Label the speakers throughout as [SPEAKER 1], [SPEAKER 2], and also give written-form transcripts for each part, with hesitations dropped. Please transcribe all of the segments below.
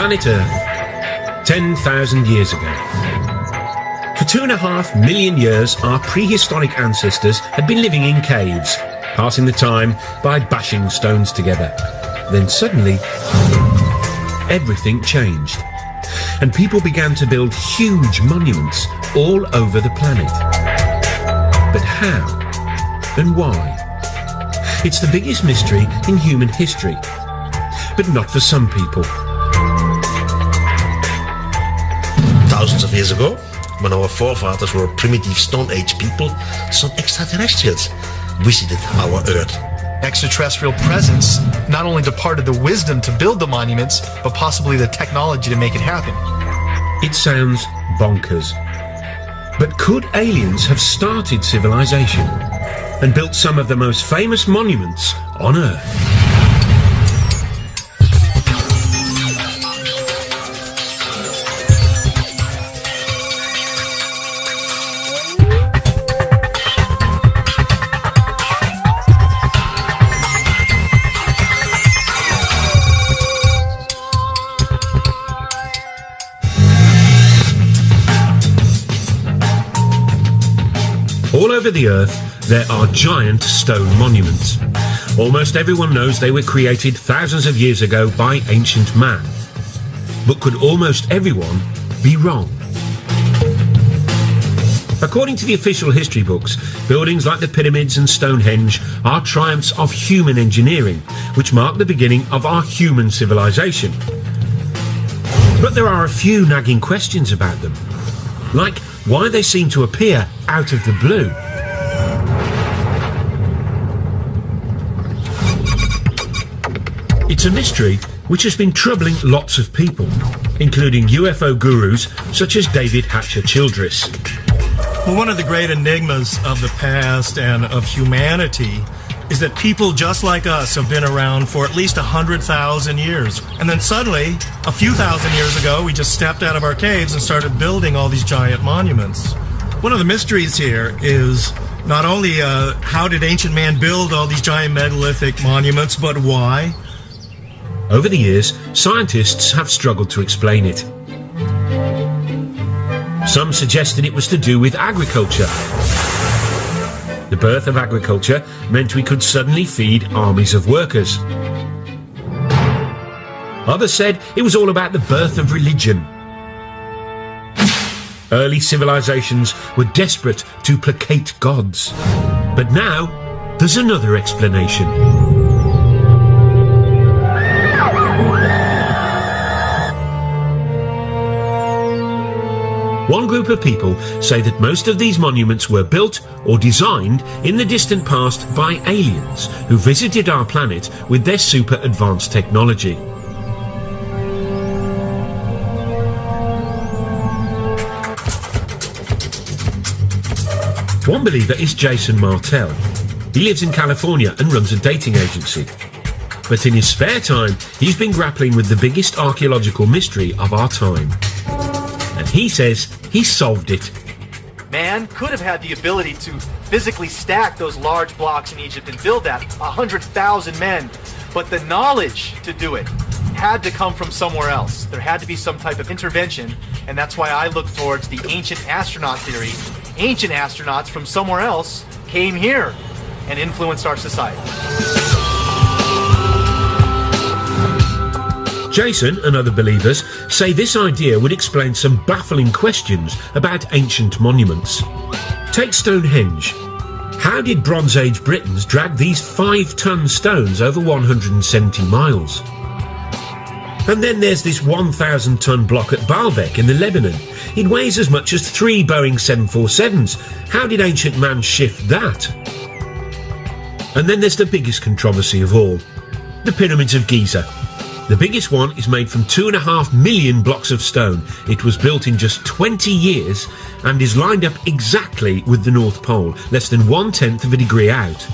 [SPEAKER 1] Planet Earth, 10,000 years ago. For 2.5 million years, our prehistoric ancestors had been living in caves, passing the time by bashing stones together. Then suddenly, everything changed, and people began to build huge monuments all over the planet. But how and why? It's the biggest mystery in human history, but not for some people.
[SPEAKER 2] Thousands of years ago, when our forefathers were primitive Stone Age people, some extraterrestrials visited our Earth.
[SPEAKER 3] Extraterrestrial presence not only departed the wisdom to build the monuments, but possibly the technology to make it happen.
[SPEAKER 1] It sounds bonkers. But could aliens have started civilization and built some of the most famous monuments on Earth? All over the Earth, there are giant stone monuments. Almost everyone knows they were created thousands of years ago by ancient man. But could almost everyone be wrong? According to the official history books, buildings like the pyramids and Stonehenge are triumphs of human engineering, which mark the beginning of our human civilization. But there are a few nagging questions about them, like why they seem to appear out of the blue. It's a mystery which has been troubling lots of people, including UFO gurus such as David Hatcher Childress.
[SPEAKER 4] Well, one of the great enigmas of the past and of humanity is that people just like us have been around for at least 100,000 years. And then suddenly, a few thousand years ago, we just stepped out of our caves and started building all these giant monuments. One of the mysteries here is not only how did ancient man build all these giant megalithic monuments, but why?
[SPEAKER 1] Over the years, scientists have struggled to explain it. Some suggested it was to do with agriculture. The birth of agriculture meant we could suddenly feed armies of workers. Others said it was all about the birth of religion. Early civilizations were desperate to placate gods. But now, there's another explanation. One group of people say that most of these monuments were built or designed in the distant past by aliens who visited our planet with their super advanced technology. One believer is Jason Martell. He lives in California and runs a dating agency. But in his spare time, he's been grappling with the biggest archaeological mystery of our time. And he says he solved it.
[SPEAKER 5] Man could have had the ability to physically stack those large blocks in Egypt and build that, 100,000 men. But the knowledge to do it had to come from somewhere else. There had to be some type of intervention, and that's why I look towards the ancient astronaut theory. Ancient astronauts from somewhere else came here and influenced our society.
[SPEAKER 1] Jason and other believers say this idea would explain some baffling questions about ancient monuments. Take Stonehenge. How did Bronze Age Britons drag these 5-ton stones over 170 miles? And then there's this 1,000-ton block at Baalbek in the Lebanon. It weighs as much as 3 Boeing 747s. How did ancient man shift that? And then there's the biggest controversy of all, the Pyramids of Giza. The biggest one is made from 2.5 million blocks of stone. It was built in just 20 years and is lined up exactly with the North Pole, less than 1/10 of a degree out.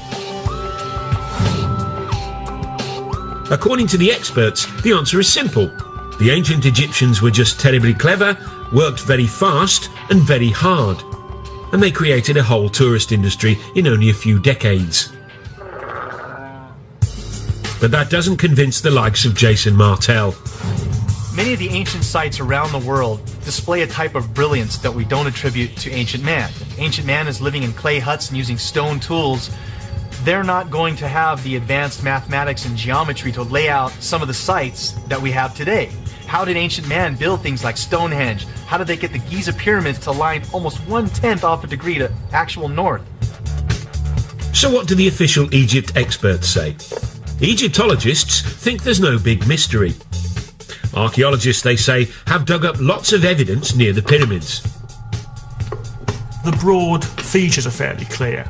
[SPEAKER 1] According to the experts, the answer is simple. The ancient Egyptians were just terribly clever, worked very fast and very hard, and they created a whole tourist industry in only a few decades. But that doesn't convince the likes of Jason Martell.
[SPEAKER 5] Many of the ancient sites around the world display a type of brilliance that we don't attribute to ancient man. If ancient man is living in clay huts and using stone tools, they're not going to have the advanced mathematics and geometry to lay out some of the sites that we have today. How did ancient man build things like Stonehenge? How did they get the Giza pyramids to line almost 1/10 off a degree to actual north?
[SPEAKER 1] So what do the official Egypt experts say? Egyptologists think there's no big mystery. Archaeologists, they say, have dug up lots of evidence near the pyramids.
[SPEAKER 6] The broad features are fairly clear.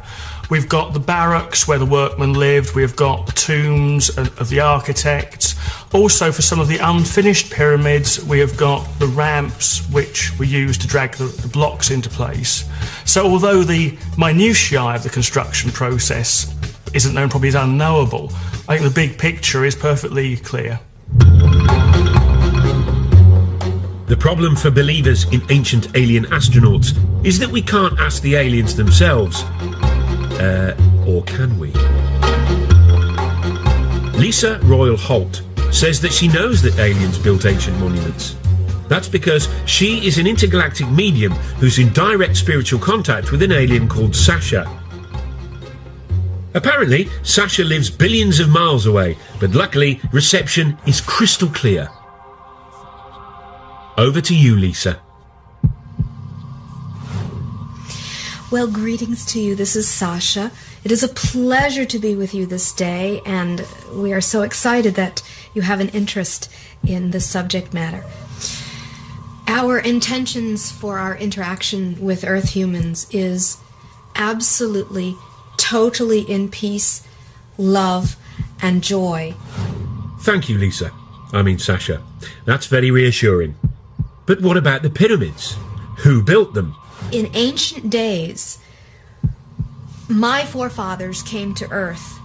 [SPEAKER 6] We've got the barracks where the workmen lived, we've got the tombs of the architects. Also, for some of the unfinished pyramids, we have got the ramps which were used to drag the blocks into place. So although the minutiae of the construction process isn't known, probably is unknowable, I think the big picture is perfectly clear.
[SPEAKER 1] The problem for believers in ancient alien astronauts is that we can't ask the aliens themselves. Or can we? Lisa Royal Holt says that she knows that aliens built ancient monuments. That's because she is an intergalactic medium who's in direct spiritual contact with an alien called Sasha. Apparently, Sasha lives billions of miles away, but luckily, reception is crystal clear. Over to you, Lisa.
[SPEAKER 7] Well, greetings to you. This is Sasha. It is a pleasure to be with you this day, and we are so excited that you have an interest in this subject matter. Our intentions for our interaction with Earth humans is absolutely, totally in peace, love, and joy.
[SPEAKER 1] Thank you, Lisa. I mean, Sasha. That's very reassuring. But what about the pyramids? Who built them?
[SPEAKER 7] In ancient days, my forefathers came to Earth.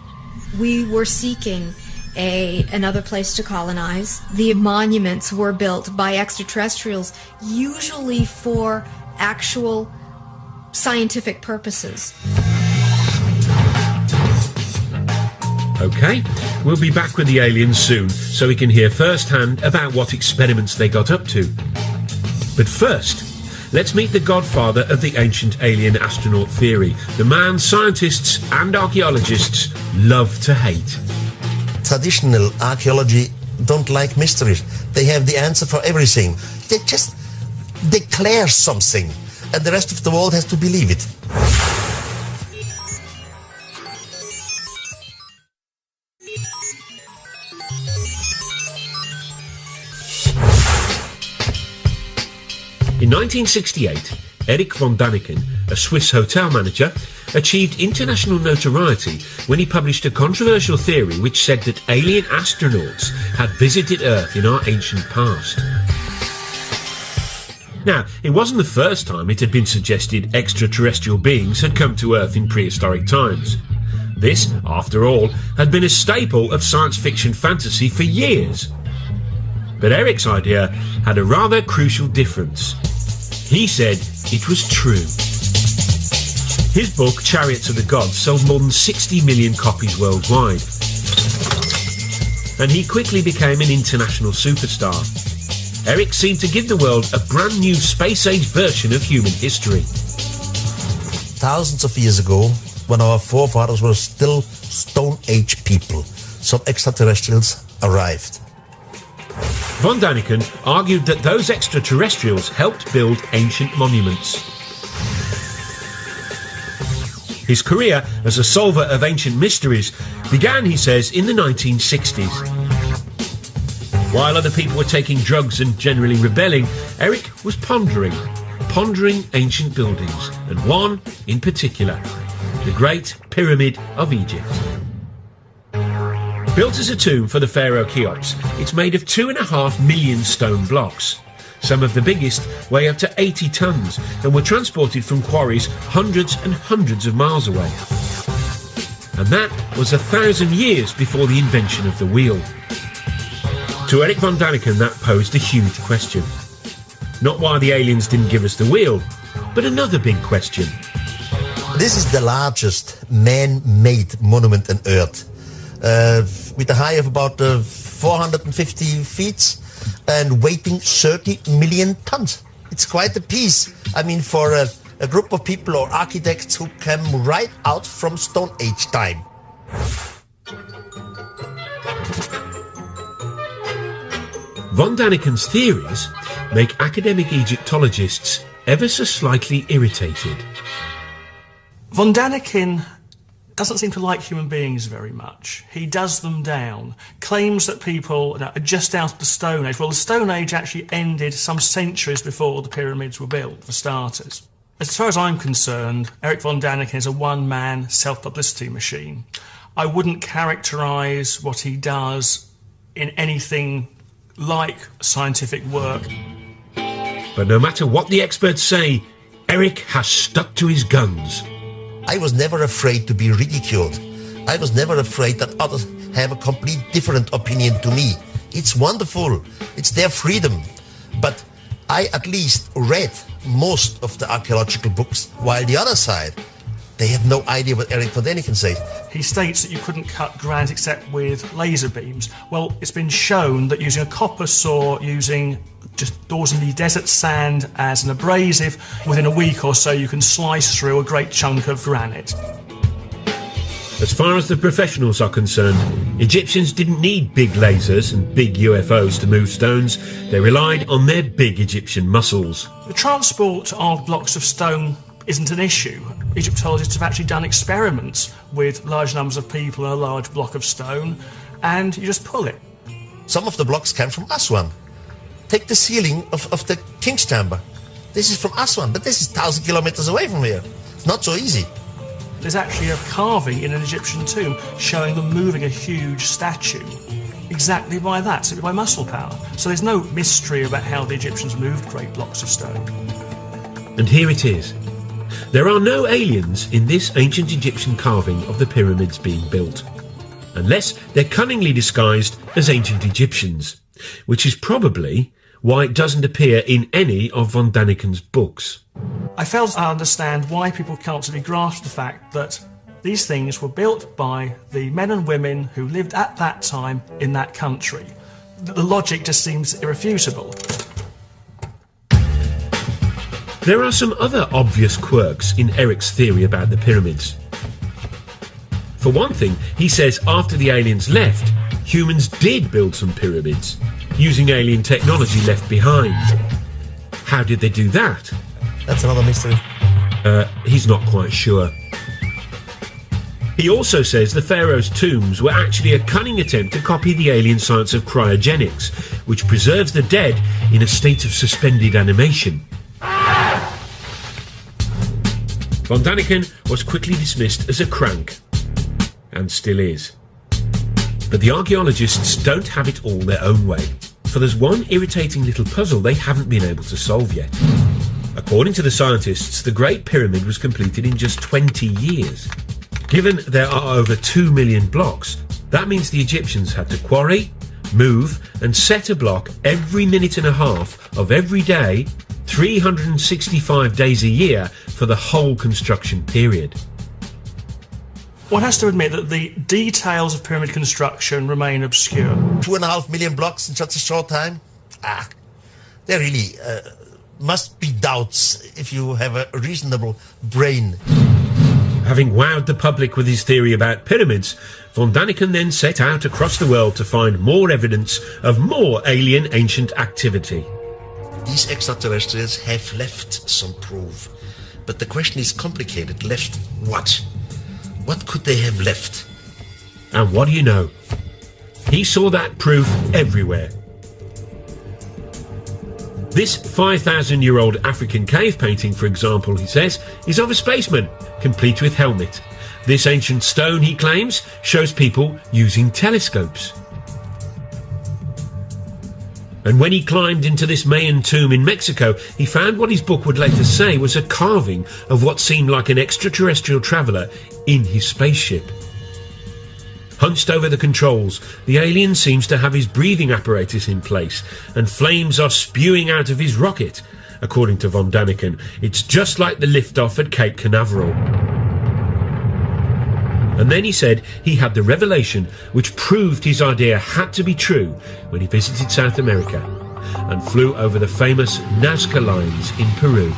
[SPEAKER 7] We were seeking another place to colonize. The monuments were built by extraterrestrials, usually for actual scientific purposes.
[SPEAKER 1] Okay, we'll be back with the aliens soon so we can hear firsthand about what experiments they got up to. But first, let's meet the godfather of the ancient alien astronaut theory, the man scientists and archaeologists love to hate.
[SPEAKER 2] Traditional archaeology don't like mysteries. They have the answer for everything. They just declare something, and the rest of the world has to believe it.
[SPEAKER 1] In 1968, Erich von Däniken, a Swiss hotel manager, achieved international notoriety when he published a controversial theory which said that alien astronauts had visited Earth in our ancient past. Now, it wasn't the first time it had been suggested extraterrestrial beings had come to Earth in prehistoric times. This, after all, had been a staple of science fiction fantasy for years. But Erich's idea had a rather crucial difference. He said it was true. His book, Chariots of the Gods, sold more than 60 million copies worldwide. And he quickly became an international superstar. Erich seemed to give the world a brand new space-age version of human history.
[SPEAKER 2] Thousands of years ago, when our forefathers were still Stone Age people, some extraterrestrials arrived.
[SPEAKER 1] Von Däniken argued that those extraterrestrials helped build ancient monuments. His career as a solver of ancient mysteries began, he says, in the 1960s. While other people were taking drugs and generally rebelling, Erich was pondering ancient buildings, and one in particular, the Great Pyramid of Egypt. Built as a tomb for the pharaoh Cheops, it's made of 2.5 million stone blocks. Some of the biggest weigh up to 80 tons and were transported from quarries hundreds and hundreds of miles away. And that was 1,000 years before the invention of the wheel. To Erich von Däniken, that posed a huge question. Not why the aliens didn't give us the wheel, but another big question.
[SPEAKER 2] This is the largest man-made monument on Earth. With a height of about 450 feet and weighing 30 million tons. It's quite a piece. I mean, for a group of people or architects who came right out from Stone Age time.
[SPEAKER 1] Von Däniken's theories make academic Egyptologists ever so slightly irritated.
[SPEAKER 6] Von Däniken doesn't seem to like human beings very much. He does them down, claims that people are just out of the Stone Age. Well, the Stone Age actually ended some centuries before the pyramids were built, for starters. As far as I'm concerned, Erich von Däniken is a one-man self-publicity machine. I wouldn't characterise what he does in anything like scientific work.
[SPEAKER 1] But no matter what the experts say, Erich has stuck to his guns.
[SPEAKER 2] I was never afraid to be ridiculed. I was never afraid that others have a complete different opinion to me. It's wonderful. It's their freedom. But I at least read most of the archaeological books, while the other side, they have no idea what Erich von Däniken says.
[SPEAKER 6] He states that you couldn't cut granite except with laser beams. Well, it's been shown that using a copper saw, using just ordinary desert sand as an abrasive, within a week or so you can slice through a great chunk of granite.
[SPEAKER 1] As far as the professionals are concerned, Egyptians didn't need big lasers and big UFOs to move stones. They relied on their big Egyptian muscles.
[SPEAKER 6] The transport of blocks of stone isn't an issue. Egyptologists have actually done experiments with large numbers of people in a large block of stone, and you just pull it.
[SPEAKER 2] Some of the blocks came from Aswan. Take the ceiling of the King's Chamber. This is from Aswan, but this is 1,000 kilometers away from here. It's not so easy.
[SPEAKER 6] There's actually a carving in an Egyptian tomb showing them moving a huge statue exactly by that, simply by muscle power. So there's no mystery about how the Egyptians moved great blocks of stone.
[SPEAKER 1] And here it is. There are no aliens in this ancient Egyptian carving of the pyramids being built, unless they're cunningly disguised as ancient Egyptians, which is probably why it doesn't appear in any of von Däniken's books.
[SPEAKER 6] I fail to understand why people can't really grasp the fact that these things were built by the men and women who lived at that time in that country. The logic just seems irrefutable.
[SPEAKER 1] There are some other obvious quirks in Erich's theory about the pyramids. For one thing, he says after the aliens left, humans did build some pyramids, using alien technology left behind. How did they do that?
[SPEAKER 2] That's another mystery.
[SPEAKER 1] He's not quite sure. He also says the pharaoh's tombs were actually a cunning attempt to copy the alien science of cryogenics, which preserves the dead in a state of suspended animation. Von Däniken was quickly dismissed as a crank, and still is. But the archaeologists don't have it all their own way, for there's one irritating little puzzle they haven't been able to solve yet. According to the scientists, the Great Pyramid was completed in just 20 years. Given there are over 2 million blocks, that means the Egyptians had to quarry, move and set a block every minute and a half of every day, 365 days a year for the whole construction period.
[SPEAKER 6] One has to admit that the details of pyramid construction remain obscure.
[SPEAKER 2] 2.5 million blocks in such a short time? There really must be doubts if you have a reasonable brain.
[SPEAKER 1] Having wowed the public with his theory about pyramids, von Däniken then set out across the world to find more evidence of more alien ancient activity.
[SPEAKER 2] These extraterrestrials have left some proof. But the question is complicated. Left what? What could they have left?
[SPEAKER 1] And what do you know? He saw that proof everywhere. This 5,000-year-old African cave painting, for example, he says, is of a spaceman, complete with helmet. This ancient stone, he claims, shows people using telescopes. And when he climbed into this Mayan tomb in Mexico, he found what his book would later say was a carving of what seemed like an extraterrestrial traveller in his spaceship. Hunched over the controls, the alien seems to have his breathing apparatus in place, and flames are spewing out of his rocket. According to von Däniken, it's just like the liftoff at Cape Canaveral. And then he said he had the revelation which proved his idea had to be true when he visited South America and flew over the famous Nazca lines in Peru.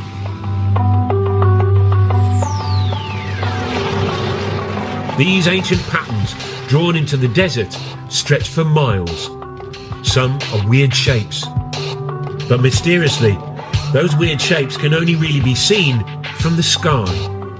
[SPEAKER 1] These ancient patterns, drawn into the desert, stretch for miles. Some are weird shapes. But mysteriously, those weird shapes can only really be seen from the sky.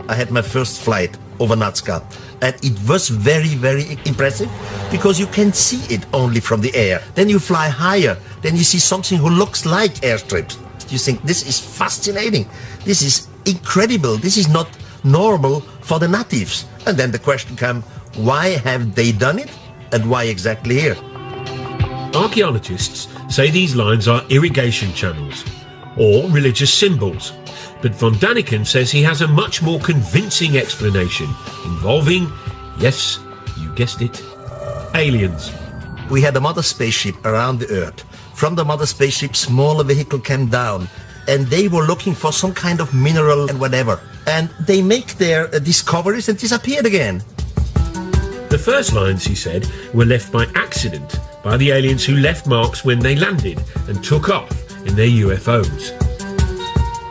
[SPEAKER 2] I had my first flight over Nazca, and it was very, very impressive because you can see it only from the air. Then you fly higher, then you see something who looks like airstrips. You think, this is fascinating, this is incredible, this is not normal for the natives. And then the question comes, why have they done it, and why exactly here?
[SPEAKER 1] Archaeologists say these lines are irrigation channels or religious symbols, but von Däniken says he has a much more convincing explanation involving, yes, you guessed it, aliens.
[SPEAKER 2] We had a mother spaceship around the Earth. From the mother spaceship, smaller vehicle came down, and they were looking for some kind of mineral and whatever. And they make their discoveries and disappeared again.
[SPEAKER 1] The first lines, he said, were left by accident by the aliens who left marks when they landed and took off in their UFOs.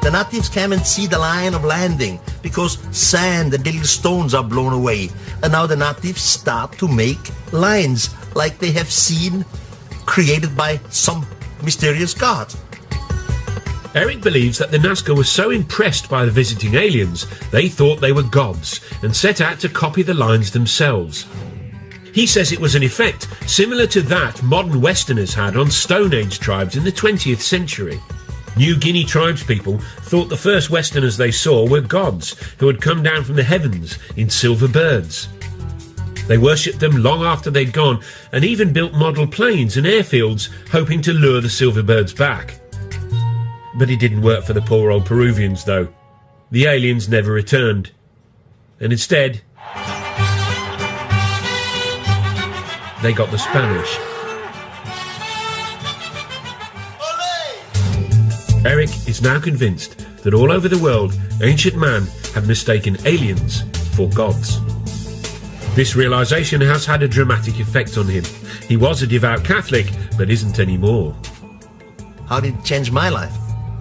[SPEAKER 2] The natives came and see the line of landing because sand and little stones are blown away. And now the natives start to make lines like they have seen created by some mysterious god.
[SPEAKER 1] Erich believes that the Nazca were so impressed by the visiting aliens, they thought they were gods and set out to copy the lines themselves. He says it was an effect similar to that modern Westerners had on Stone Age tribes in the 20th century. New Guinea tribespeople thought the first Westerners they saw were gods who had come down from the heavens in silver birds. They worshipped them long after they'd gone and even built model planes and airfields hoping to lure the silver birds back. But it didn't work for the poor old Peruvians, though. The aliens never returned. And instead, they got the Spanish. Erich is now convinced that all over the world, ancient man had mistaken aliens for gods. This realization has had a dramatic effect on him. He was a devout Catholic, but isn't anymore.
[SPEAKER 2] How did it change my life?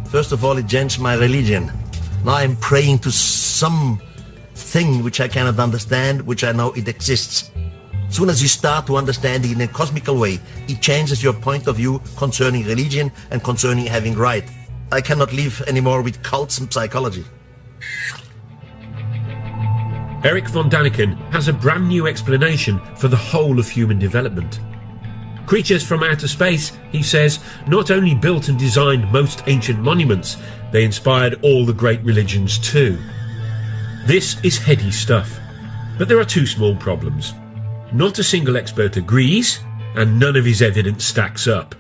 [SPEAKER 2] First of all, it changed my religion. Now I'm praying to some thing which I cannot understand, which I know it exists. As soon as you start to understand it in a cosmical way, it changes your point of view concerning religion and concerning having right. I cannot live anymore with cults and psychology.
[SPEAKER 1] Erich von Däniken has a brand new explanation for the whole of human development. Creatures from outer space, he says, not only built and designed most ancient monuments, they inspired all the great religions too. This is heady stuff, but there are two small problems. Not a single expert agrees, and none of his evidence stacks up.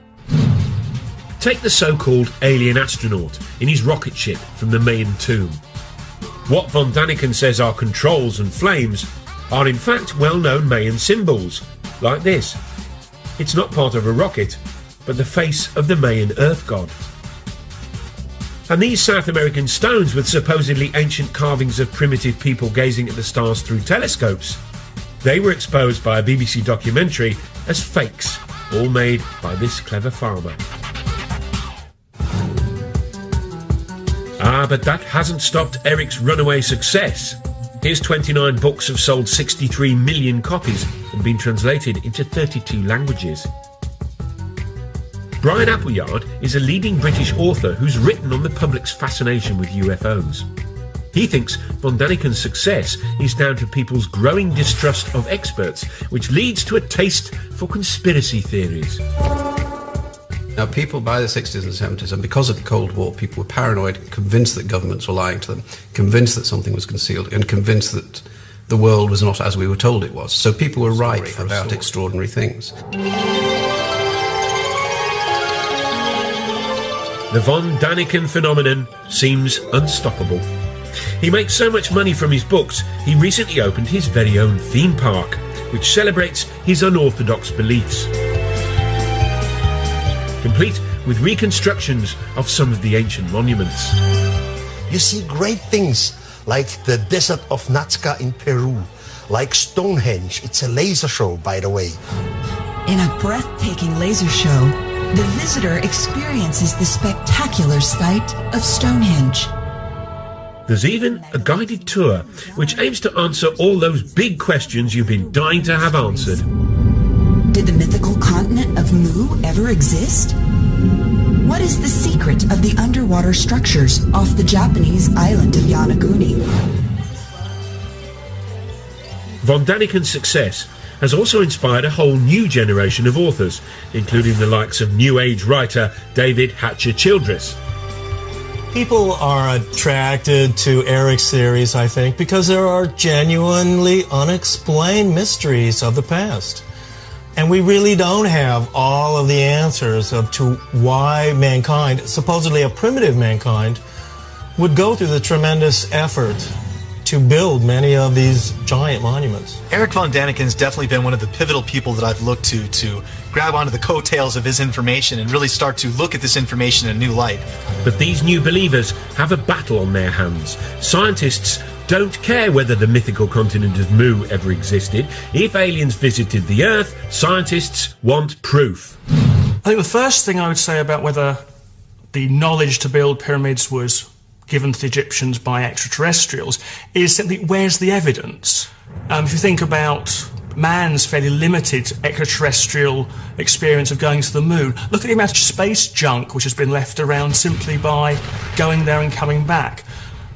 [SPEAKER 1] Take the so-called alien astronaut in his rocket ship from the Mayan tomb. What von Däniken says are controls and flames are in fact well-known Mayan symbols, like this. It's not part of a rocket, but the face of the Mayan earth god. And these South American stones with supposedly ancient carvings of primitive people gazing at the stars through telescopes, they were exposed by a BBC documentary as fakes, all made by this clever farmer. But that hasn't stopped Erich's runaway success. His 29 books have sold 63 million copies and been translated into 32 languages. Brian Appleyard is a leading British author who's written on the public's fascination with UFOs. He thinks von Däniken's success is down to people's growing distrust of experts, which leads to a taste for conspiracy theories.
[SPEAKER 8] Now, people by the 60s and 70s, and because of the Cold War, people were paranoid, convinced that governments were lying to them, convinced that something was concealed, and convinced that the world was not as we were told it was. So people were rife about extraordinary things.
[SPEAKER 1] The von Däniken phenomenon seems unstoppable. He makes so much money from his books, he recently opened his very own theme park, which celebrates his unorthodox beliefs. Complete with reconstructions of some of the ancient monuments.
[SPEAKER 2] You see great things like the desert of Nazca in Peru, like Stonehenge. It's a laser show, by the way.
[SPEAKER 9] In a breathtaking laser show, the visitor experiences the spectacular sight of Stonehenge.
[SPEAKER 1] There's even a guided tour which aims to answer all those big questions you've been dying to have answered.
[SPEAKER 9] Did the mythical continent of Mu ever exist? What is the secret of the underwater structures off the Japanese island of Yonaguni?
[SPEAKER 1] Von Däniken's success has also inspired a whole new generation of authors, including the likes of New Age writer David Hatcher Childress.
[SPEAKER 4] People are attracted to Erich's theories, I think, because there are genuinely unexplained mysteries of the past. And we really don't have all of the answers to why mankind, supposedly a primitive mankind, would go through the tremendous effort to build many of these giant monuments.
[SPEAKER 5] Erich von Däniken has definitely been one of the pivotal people that I've looked to grab onto the coattails of his information and really start to look at this information in a new light.
[SPEAKER 1] But these new believers have a battle on their hands. Scientists don't care whether the mythical continent of Mu ever existed. If aliens visited the Earth, scientists want proof.
[SPEAKER 6] I think the first thing I would say about whether the knowledge to build pyramids was given to the Egyptians by extraterrestrials is simply, where's the evidence? If you think about man's fairly limited extraterrestrial experience of going to the moon, look at the amount of space junk which has been left around simply by going there and coming back.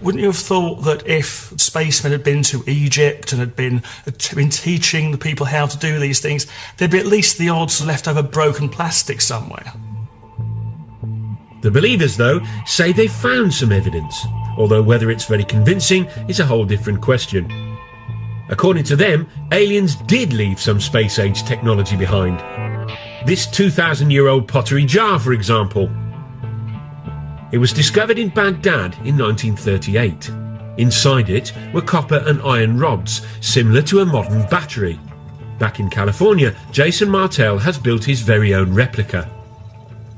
[SPEAKER 6] Wouldn't you have thought that if spacemen had been to Egypt and had been teaching the people how to do these things, there'd be at least the odds of leftover broken plastic somewhere?
[SPEAKER 1] The believers, though, say they've found some evidence, although whether it's very convincing is a whole different question. According to them, aliens did leave some space-age technology behind. This 2,000-year-old pottery jar, for example. It was discovered in Baghdad in 1938. Inside it were copper and iron rods, similar to a modern battery. Back in California, Jason Martell has built his very own replica.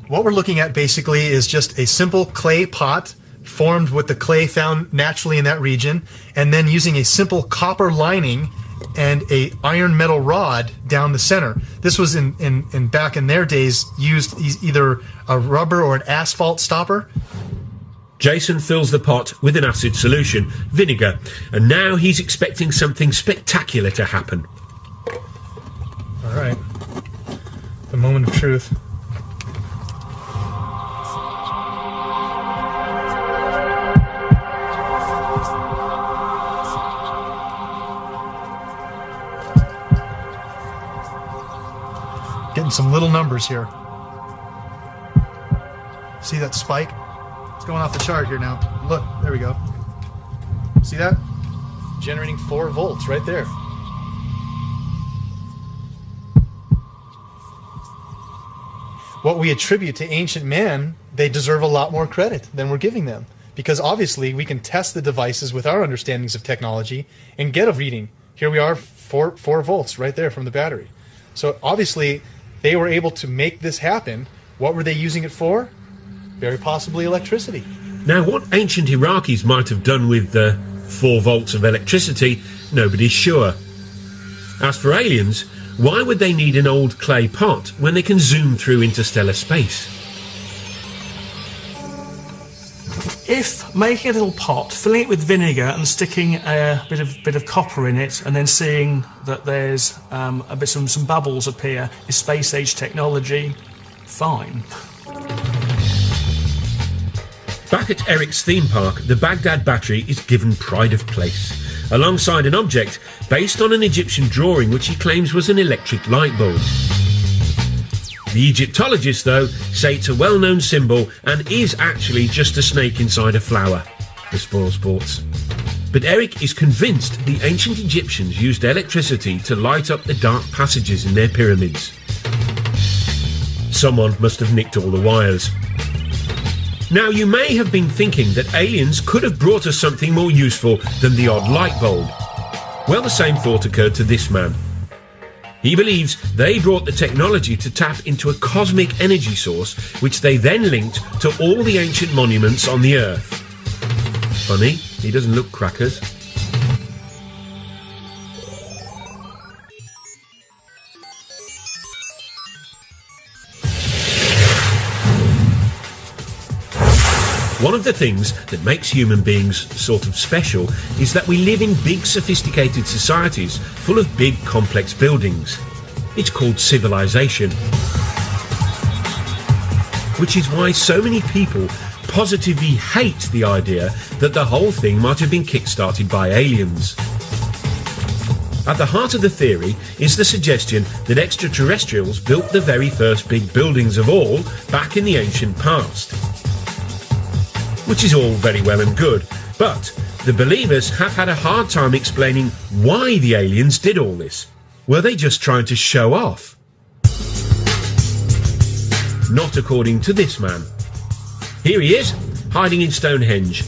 [SPEAKER 5] What we're looking at basically is just a simple clay pot formed with the clay found naturally in that region, and then using a simple copper lining and a iron metal rod down the center. This was in back in their days used either a rubber or an asphalt stopper.
[SPEAKER 1] Jason fills the pot with an acid solution, vinegar, and now he's expecting something spectacular to happen.
[SPEAKER 5] All right, the moment of truth. Getting some little numbers here. See that spike? It's going off the chart here now. Look, there we go. See that? Generating 4 volts right there. What we attribute to ancient man, they deserve a lot more credit than we're giving them. Because obviously we can test the devices with our understandings of technology and get a reading. Here we are, 4 volts right there from the battery. So obviously they were able to make this happen. What were they using it for? Very possibly electricity.
[SPEAKER 1] Now, what ancient Iraqis might have done with 4 volts of electricity, nobody's sure. As for aliens, why would they need an old clay pot when they can zoom through interstellar space?
[SPEAKER 6] If making a little pot, filling it with vinegar and sticking a bit of copper in it, and then seeing that there's some bubbles appear, is space age technology, fine.
[SPEAKER 1] Back at Erich's theme park, the Baghdad battery is given pride of place, alongside an object based on an Egyptian drawing which he claims was an electric light bulb. The Egyptologists, though, say it's a well-known symbol and is actually just a snake inside a flower. The spoil sports. But Erich is convinced the ancient Egyptians used electricity to light up the dark passages in their pyramids. Someone must have nicked all the wires. Now, you may have been thinking that aliens could have brought us something more useful than the odd light bulb. Well, the same thought occurred to this man. He believes they brought the technology to tap into a cosmic energy source, which they then linked to all the ancient monuments on the Earth. Funny, he doesn't look crackers. One of the things that makes human beings sort of special is that we live in big sophisticated societies full of big complex buildings. It's called civilization. Which is why so many people positively hate the idea that the whole thing might have been kick-started by aliens. At the heart of the theory is the suggestion that extraterrestrials built the very first big buildings of all back in the ancient past. Which is all very well and good, but the believers have had a hard time explaining why the aliens did all this. Were they just trying to show off? Not according to this man. Here he is, hiding in Stonehenge.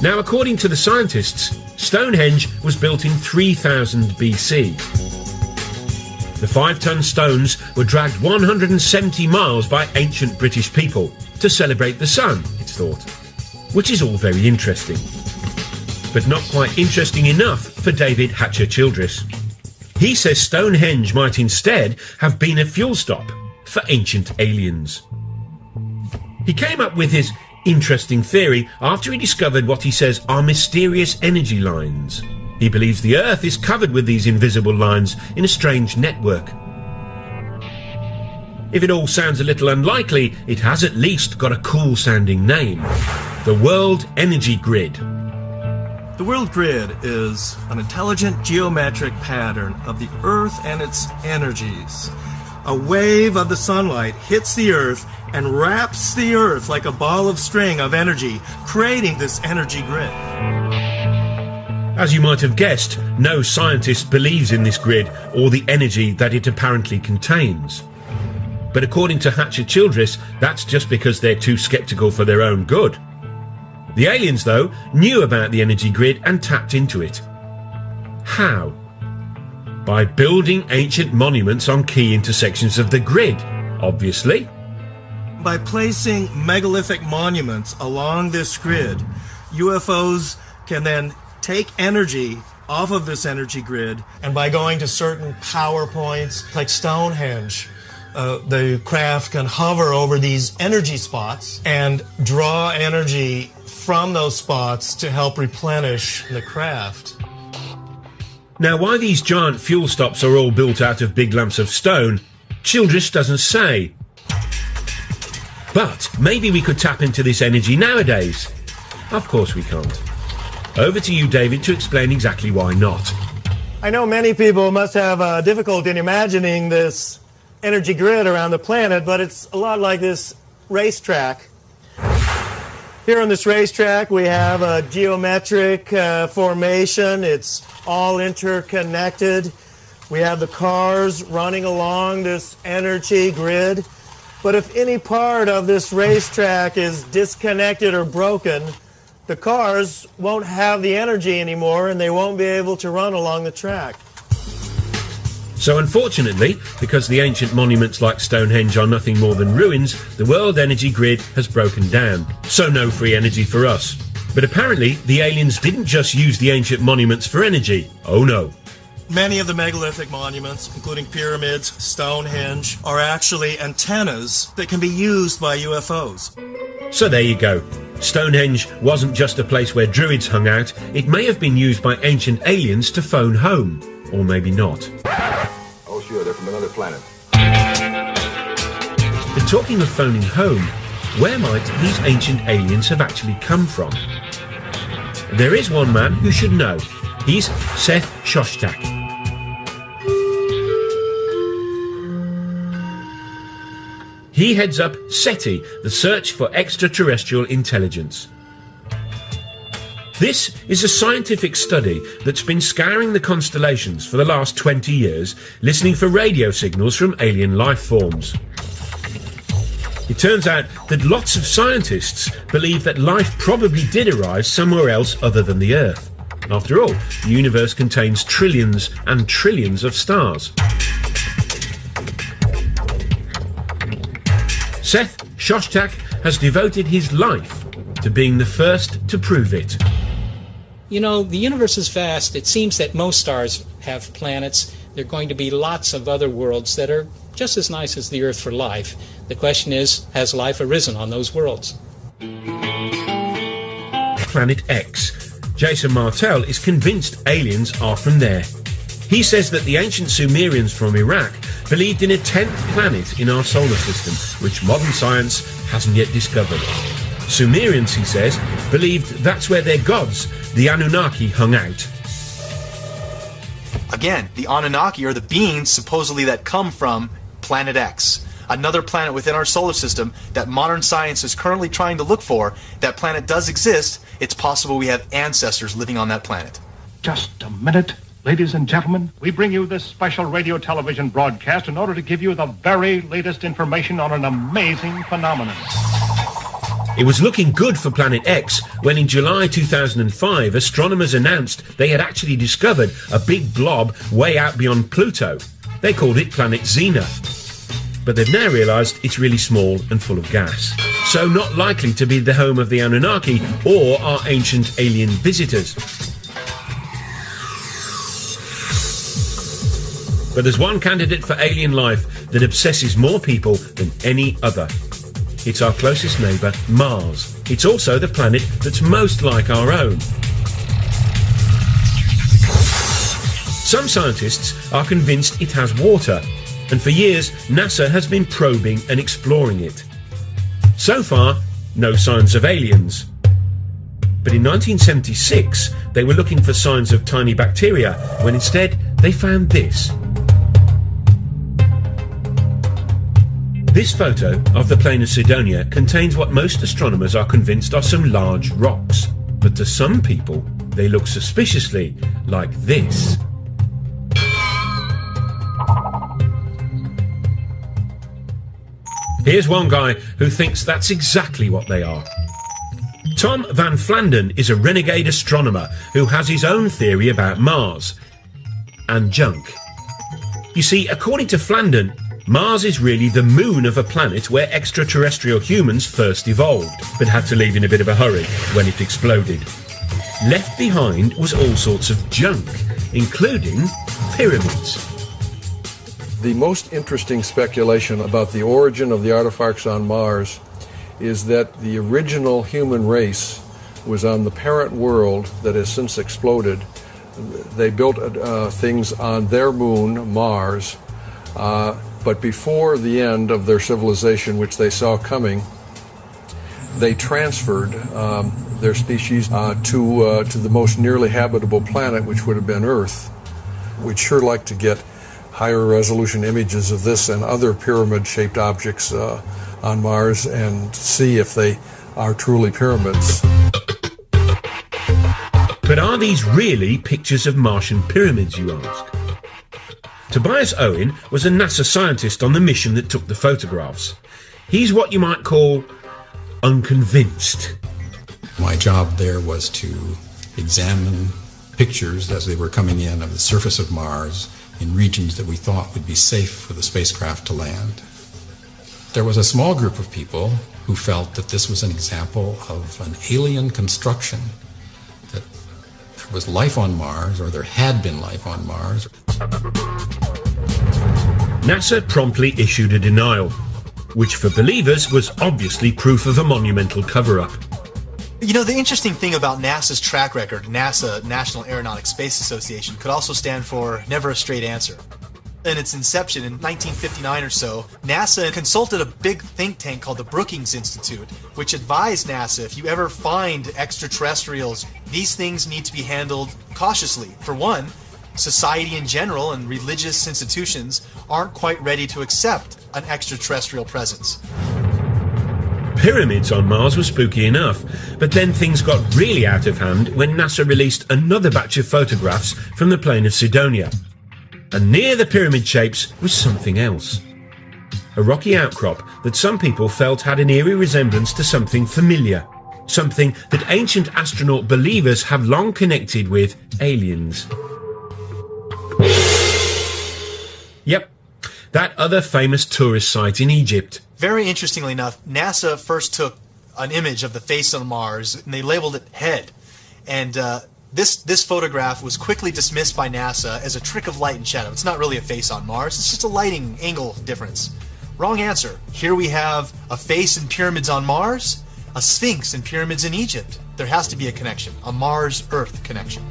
[SPEAKER 1] Now, according to the scientists, Stonehenge was built in 3000 BC. The 5-ton stones were dragged 170 miles by ancient British people to celebrate the sun, it's thought. Which is all very interesting. But not quite interesting enough for David Hatcher-Childress. He says Stonehenge might instead have been a fuel stop for ancient aliens. He came up with his interesting theory after he discovered what he says are mysterious energy lines. He believes the Earth is covered with these invisible lines in a strange network. If it all sounds a little unlikely, it has at least got a cool-sounding name. The World Energy Grid.
[SPEAKER 4] The world grid is an intelligent geometric pattern of the Earth and its energies. A wave of the sunlight hits the Earth and wraps the Earth like a ball of string of energy, creating this energy grid.
[SPEAKER 1] As you might have guessed, no scientist believes in this grid or the energy that it apparently contains. But according to Hatcher-Childress, that's just because they're too sceptical for their own good. The aliens, though, knew about the energy grid and tapped into it. How? By building ancient monuments on key intersections of the grid, obviously.
[SPEAKER 4] By placing megalithic monuments along this grid, UFOs can then take energy off of this energy grid, and by going to certain power points like Stonehenge, the craft can hover over these energy spots and draw energy from those spots to help replenish the craft.
[SPEAKER 1] Now, why these giant fuel stops are all built out of big lumps of stone, Childress doesn't say. But maybe we could tap into this energy nowadays. Of course we can't. Over to you, David, to explain exactly why not.
[SPEAKER 4] I know many people must have difficulty in imagining this energy grid around the planet, but it's a lot like this racetrack. Here on this racetrack, we have a geometric formation. It's all interconnected. We have the cars running along this energy grid. But if any part of this racetrack is disconnected or broken, the cars won't have the energy anymore and they won't be able to run along the track.
[SPEAKER 1] So unfortunately, because the ancient monuments like Stonehenge are nothing more than ruins, the world energy grid has broken down. So no free energy for us. But apparently, the aliens didn't just use the ancient monuments for energy. Oh no.
[SPEAKER 4] Many of the megalithic monuments, including pyramids, Stonehenge, are actually antennas that can be used by UFOs.
[SPEAKER 1] So there you go. Stonehenge wasn't just a place where druids hung out. It may have been used by ancient aliens to phone home. Or maybe not.
[SPEAKER 10] Oh sure, they're from another planet.
[SPEAKER 1] But talking of phoning home, where might these ancient aliens have actually come from? There is one man who should know. He's Seth Shostak. He heads up SETI, the Search for Extraterrestrial Intelligence. This is a scientific study that's been scouring the constellations for the last 20 years, listening for radio signals from alien life forms. It turns out that lots of scientists believe that life probably did arise somewhere else other than the Earth. After all, the universe contains trillions and trillions of stars. Seth Shostak has devoted his life to being the first to prove it.
[SPEAKER 11] You know, the universe is vast. It seems that most stars have planets. There are going to be lots of other worlds that are just as nice as the Earth for life. The question is, has life arisen on those worlds?
[SPEAKER 1] Planet X. Jason Martell is convinced aliens are from there. He says that the ancient Sumerians from Iraq believed in a 10th planet in our solar system, which modern science hasn't yet discovered. Sumerians, he says, believed that's where their gods, the Anunnaki, hung out.
[SPEAKER 5] Again, the Anunnaki are the beings supposedly that come from Planet X, another planet within our solar system that modern science is currently trying to look for. That planet does exist. It's possible we have ancestors living on that planet.
[SPEAKER 12] Just a minute. Ladies and gentlemen, we bring you this special radio television broadcast in order to give you the very latest information on an amazing phenomenon.
[SPEAKER 1] It was looking good for Planet X when in July 2005 astronomers announced they had actually discovered a big blob way out beyond Pluto. They called it Planet Xena. But they've now realised it's really small and full of gas, so not likely to be the home of the Anunnaki or our ancient alien visitors. But there's one candidate for alien life that obsesses more people than any other. It's our closest neighbour, Mars. It's also the planet that's most like our own. Some scientists are convinced it has water, and for years NASA has been probing and exploring it. So far, no signs of aliens. But in 1976, they were looking for signs of tiny bacteria, when instead they found this. This photo of the plain of Cydonia contains what most astronomers are convinced are some large rocks, but to some people they look suspiciously like this. Here's one guy who thinks that's exactly what they are. Tom Van Flandern is a renegade astronomer who has his own theory about Mars and junk. You see, according to Flandern, Mars is really the moon of a planet where extraterrestrial humans first evolved, but had to leave in a bit of a hurry when it exploded. Left behind was all sorts of junk, including pyramids.
[SPEAKER 13] The most interesting speculation about the origin of the artifacts on Mars is that the original human race was on the parent world that has since exploded. They built things on their moon, Mars, but before the end of their civilization, which they saw coming, they transferred their species to the most nearly habitable planet, which would have been Earth. We'd sure like to get higher resolution images of this and other pyramid-shaped objects on Mars and see if they are truly pyramids.
[SPEAKER 1] But are these really pictures of Martian pyramids, you ask? Tobias Owen was a NASA scientist on the mission that took the photographs. He's what you might call unconvinced.
[SPEAKER 14] My job there was to examine pictures as they were coming in of the surface of Mars in regions that we thought would be safe for the spacecraft to land. There was a small group of people who felt that this was an example of an alien construction, that there was life on Mars, or there had been life on Mars.
[SPEAKER 1] NASA promptly issued a denial, which for believers was obviously proof of a monumental cover-up.
[SPEAKER 5] You know, the interesting thing about NASA's track record, NASA, National Aeronautics Space Association, could also stand for Never a Straight Answer. In its inception in 1959 or so, NASA consulted a big think tank called the Brookings Institute, which advised NASA, if you ever find extraterrestrials, these things need to be handled cautiously. For one, society in general and religious institutions aren't quite ready to accept an extraterrestrial presence.
[SPEAKER 1] Pyramids on Mars were spooky enough, but then things got really out of hand when NASA released another batch of photographs from the plain of Cydonia. And near the pyramid shapes was something else. A rocky outcrop that some people felt had an eerie resemblance to something familiar. Something that ancient astronaut believers have long connected with aliens. Yep, that other famous tourist site in Egypt.
[SPEAKER 5] Very interestingly enough, NASA first took an image of the face on Mars and they labeled it head. And This photograph was quickly dismissed by NASA as a trick of light and shadow. It's not really a face on Mars, it's just a lighting angle difference. Wrong answer. Here we have a face in pyramids on Mars, a sphinx in pyramids in Egypt. There has to be a connection, a Mars-Earth connection.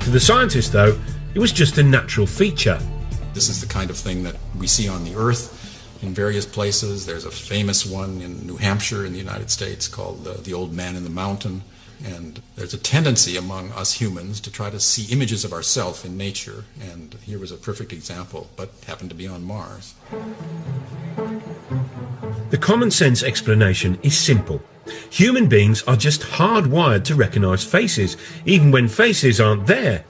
[SPEAKER 1] To the scientist, though, it was just a natural feature.
[SPEAKER 14] This is the kind of thing that we see on the Earth in various places. There's a famous one in New Hampshire in the United States called the Old Man in the Mountain. And there's a tendency among us humans to try to see images of ourselves in nature. And here was a perfect example, but happened to be on Mars.
[SPEAKER 1] The common sense explanation is simple. Human beings are just hardwired to recognize faces, even when faces aren't there.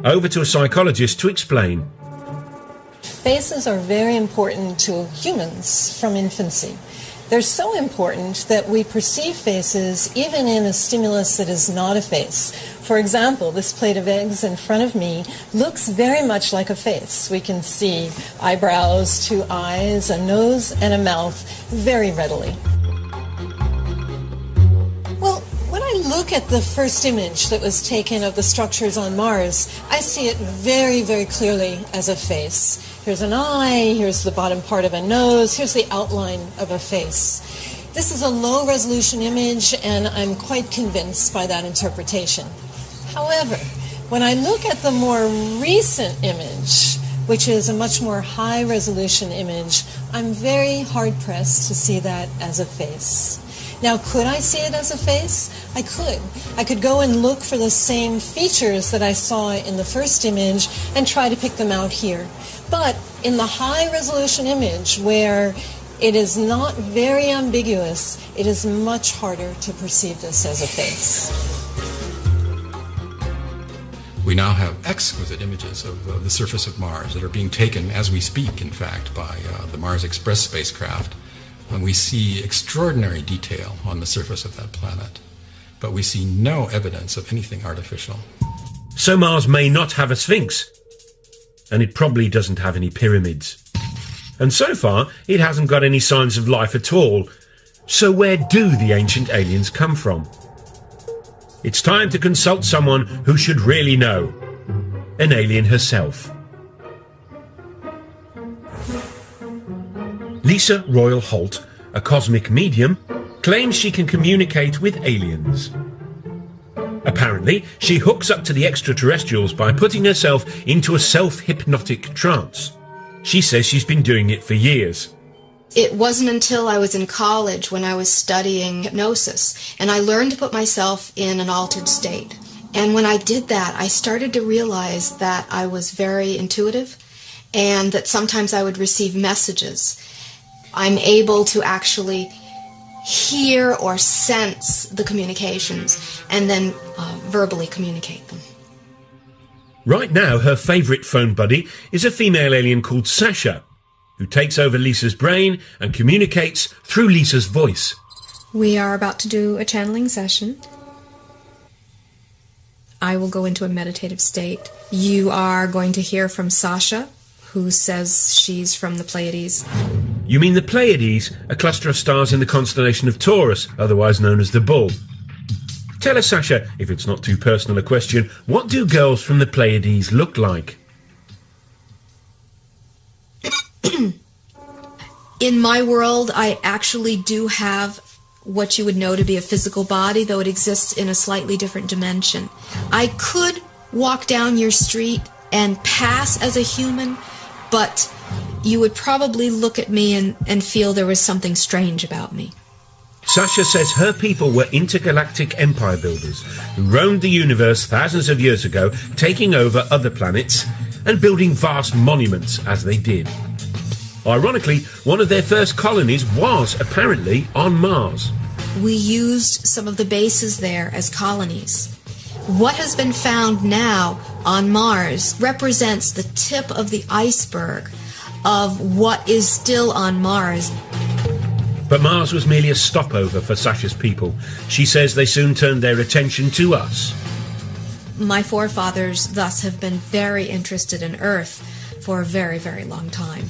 [SPEAKER 1] Over to a psychologist to explain.
[SPEAKER 15] Faces are very important to humans from infancy. They're so important that we perceive faces even in a stimulus that is not a face. For example, this plate of eggs in front of me looks very much like a face. We can see eyebrows, two eyes, a nose, and a mouth very readily. Well, when I look at the first image that was taken of the structures on Mars, I see it very, very clearly as a face. Here's an eye, here's the bottom part of a nose, here's the outline of a face. This is a low-resolution image, and I'm quite convinced by that interpretation. However, when I look at the more recent image, which is a much more high-resolution image, I'm very hard-pressed to see that as a face. Now, could I see it as a face? I could. I could go and look for the same features that I saw in the first image and try to pick them out here. But in the high-resolution image, where it is not very ambiguous, it is much harder to perceive this as a face.
[SPEAKER 14] We now have exquisite images of the surface of Mars that are being taken as we speak, in fact, by the Mars Express spacecraft. And we see extraordinary detail on the surface of that planet, but we see no evidence of anything artificial.
[SPEAKER 1] So Mars may not have a sphinx, and it probably doesn't have any pyramids. And so far, it hasn't got any signs of life at all. So where do the ancient aliens come from? It's time to consult someone who should really know. An alien herself. Lisa Royal Holt, a cosmic medium, claims she can communicate with aliens. Apparently, she hooks up to the extraterrestrials by putting herself into a self-hypnotic trance. She says she's been doing it for years.
[SPEAKER 16] It wasn't until I was in college when I was studying hypnosis, and I learned to put myself in an altered state. And when I did that, I started to realize that I was very intuitive and that sometimes I would receive messages. I'm able to actually hear or sense the communications and then verbally communicate them.
[SPEAKER 1] Right now, her favourite phone buddy is a female alien called Sasha, who takes over Lisa's brain and communicates through Lisa's voice.
[SPEAKER 7] We are about to do a channeling session. I will go into a meditative state. You are going to hear from Sasha, who says she's from the Pleiades.
[SPEAKER 1] You mean the Pleiades, a cluster of stars in the constellation of Taurus, otherwise known as the Bull. Tell us, Sasha, if it's not too personal a question, what do girls from the Pleiades look like?
[SPEAKER 16] In my world, I actually do have what you would know to be a physical body, though it exists in a slightly different dimension. I could walk down your street and pass as a human, but you would probably look at me and feel there was something strange about me.
[SPEAKER 1] Sasha says her people were intergalactic empire builders who roamed the universe thousands of years ago, taking over other planets and building vast monuments as they did. Ironically, one of their first colonies was apparently on Mars.
[SPEAKER 16] We used some of the bases there as colonies. What has been found now on Mars represents the tip of the iceberg of what is still on Mars.
[SPEAKER 1] But Mars was merely a stopover for Sasha's people. She says they soon turned their attention to us.
[SPEAKER 16] My forefathers thus have been very interested in Earth for a very, very long time.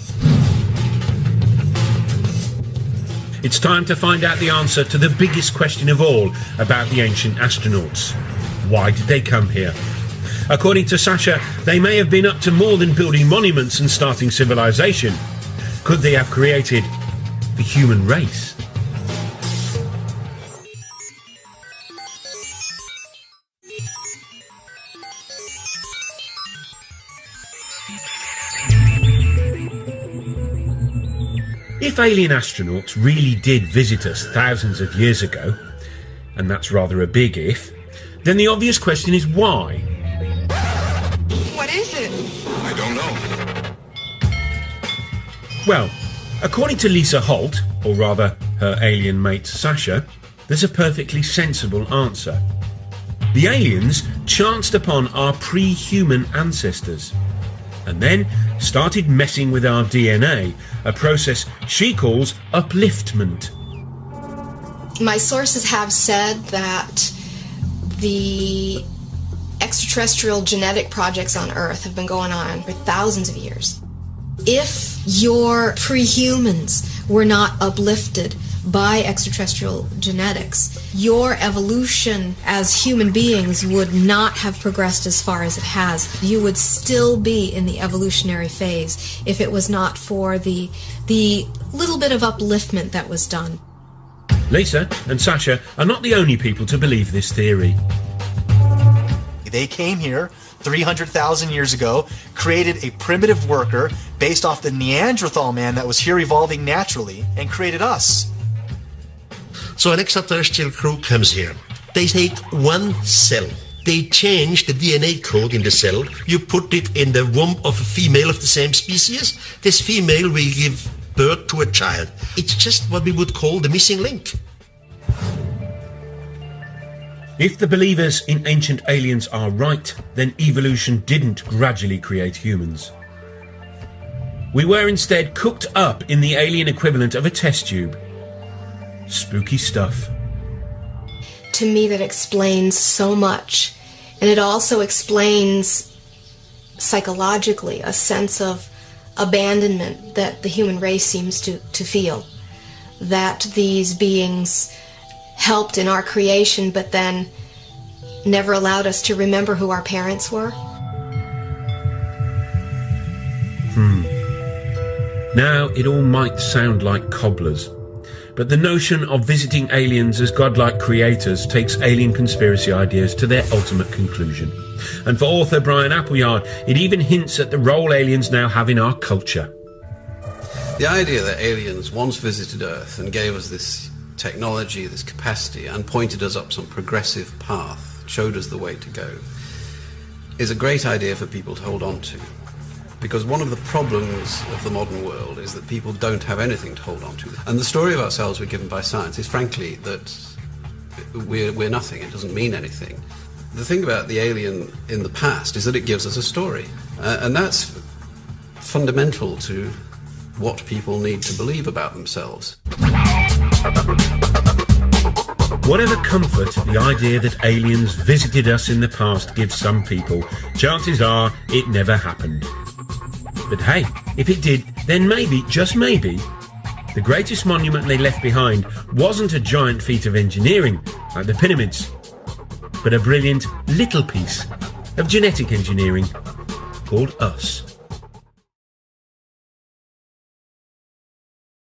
[SPEAKER 1] It's time to find out the answer to the biggest question of all about the ancient astronauts. Why did they come here? According to Sasha, they may have been up to more than building monuments and starting civilization. Could they have created the human race? If alien astronauts really did visit us thousands of years ago, and that's rather a big if, then the obvious question is why?
[SPEAKER 17] What is it?
[SPEAKER 10] I don't know.
[SPEAKER 1] Well, according to Lisa Holt, or rather her alien mate Sasha, there's a perfectly sensible answer. The aliens chanced upon our pre-human ancestors and then started messing with our DNA, a process she calls upliftment.
[SPEAKER 16] My sources have said that the extraterrestrial genetic projects on Earth have been going on for thousands of years. If your pre-humans were not uplifted by extraterrestrial genetics, your evolution as human beings would not have progressed as far as it has. You would still be in the evolutionary phase if it was not for the little bit of upliftment that was done.
[SPEAKER 1] Lisa and Sasha are not the only people to believe this theory.
[SPEAKER 5] They came here 300,000 years ago, created a primitive worker based off the Neanderthal man that was here evolving naturally, and created us.
[SPEAKER 2] So an extraterrestrial crew comes here. They take one cell. They change the DNA code in the cell. You put it in the womb of a female of the same species. This female will give birth to a child. It's just what we would call the missing link.
[SPEAKER 1] If the believers in ancient aliens are right, then evolution didn't gradually create humans. We were instead cooked up in the alien equivalent of a test tube. Spooky stuff.
[SPEAKER 16] To me, that explains so much. And it also explains psychologically a sense of abandonment that the human race seems to feel. That these beings helped in our creation, but then never allowed us to remember who our parents were.
[SPEAKER 1] Now, it all might sound like cobblers, but the notion of visiting aliens as godlike creators takes alien conspiracy ideas to their ultimate conclusion. And for author Brian Appleyard, it even hints at the role aliens now have in our culture.
[SPEAKER 8] The idea that aliens once visited Earth and gave us this technology, this capacity, and pointed us up some progressive path, showed us the way to go, is a great idea for people to hold on to. Because one of the problems of the modern world is that people don't have anything to hold on to. And the story of ourselves we're given by science is frankly that we're nothing, it doesn't mean anything. The thing about the alien in the past is that it gives us a story. And that's fundamental to what people need to believe about themselves.
[SPEAKER 1] Whatever comfort the idea that aliens visited us in the past gives some people, chances are it never happened. But hey, if it did, then maybe, just maybe, the greatest monument they left behind wasn't a giant feat of engineering, like the pyramids, but a brilliant little piece of genetic engineering called us.